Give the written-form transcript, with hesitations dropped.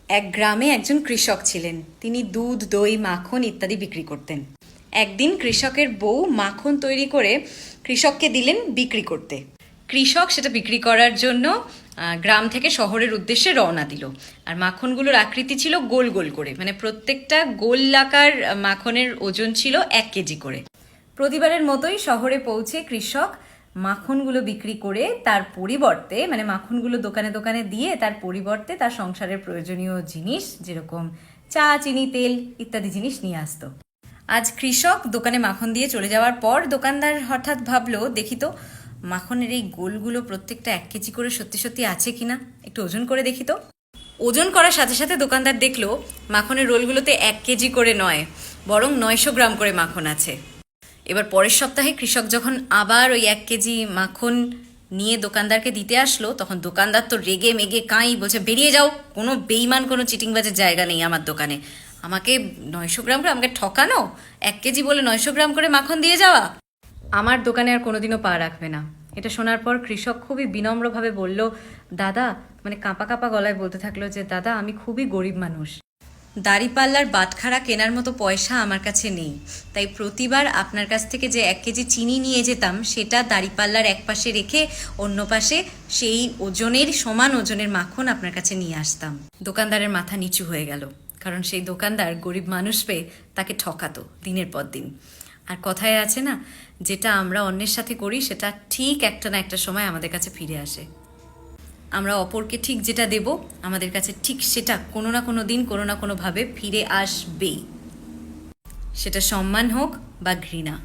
এক গ্রামে একজন কৃষক ছিলেন। তিনি দুধ, দই, মাখন ইত্যাদি বিক্রি করতেন। একদিন কৃষকের বউ মাখন তৈরি করে কৃষককে দিলেন বিক্রি করতে। কৃষক সেটা বিক্রি করার জন্য গ্রাম থেকে শহরের উদ্দেশ্যে রওনা দিল। আর মাখনগুলোর আকৃতি ছিল গোল গোল করে, মানে প্রত্যেকটা গোলাকার মাখনের ওজন ছিল 1 কেজি করে। প্রতিবারের মতোই শহরে পৌঁছে কৃষক মাখনগুলো বিক্রি করে তার পরিবর্তে, মানে মাখনগুলো দোকানে দোকানে দিয়ে তার পরিবর্তে তার সংসারের প্রয়োজনীয় জিনিস যেরকম চা, চিনি, তেল ইত্যাদি জিনিস নিয়ে আসতো। আজ কৃষক দোকানে মাখন দিয়ে চলে যাওয়ার পর দোকানদার হঠাৎ ভাবলো, দেখি তো মাখনের এই গোলগুলো প্রত্যেকটা 1 কেজি করে সত্যি সত্যি আছে কিনা, একটু ওজন করে দেখি তো। ওজন করার সাথে সাথে দোকানদার দেখলো মাখনের রোলগুলোতে 1 কেজি করে নয়, বরং 900 গ্রাম করে মাখন আছে। এবার পরের সপ্তাহে কৃষক যখন আবার ওই 1 কেজি মাখন নিয়ে দোকানদারকে দিতে আসলো, তখন দোকানদার তো রেগে মেগে কাঁই, বলছে বেরিয়ে যাও, কোনো বেইমান, কোনো চিটিংবাজের জায়গা নেই আমার দোকানে। আমাকে 900 গ্রাম করে আমাকে ঠকানো, 1 কেজি বলে 900 গ্রাম করে মাখন দিয়ে যাওয়া, আমার দোকানে আর কোনোদিনও পা রাখবে না। এটা শোনার পর কৃষক খুবই বিনম্রভাবে বলল, দাদা, মানে কাঁপা কাঁপা গলায় বলতে থাকলো যে দাদা, আমি খুবই গরিব মানুষ, দাড়িপাল্লার বাটখারা কেনার মতো পয়সা আমার কাছে নেই, তাই প্রতিবার আপনার কাছ থেকে যে 1 কেজি চিনি নিয়ে যেতাম সেটা দাড়িপাল্লার এক পাশে রেখে অন্য পাশে সেই ওজনের, সমান ওজনের মাখন আপনার কাছে নিয়ে আসতাম। দোকানদারের মাথা নিচু হয়ে গেল, কারণ সেই দোকানদার গরিব মানুষ পেয়ে তাকে ঠকাতো দিনের পর দিন। আর কথায় আছে না, যেটা আমরা অন্যের সাথে করি সেটা ঠিক একটা না একটা সময় আমাদের কাছে ফিরে আসে। আমরা অপরকে ঠিক যেটা দেব, আমাদের কাছে ঠিক সেটা কোনো না কোনো দিন কোনো না কোনোভাবে ফিরে আসবেই, সেটা সম্মান হোক বা ঘৃণা।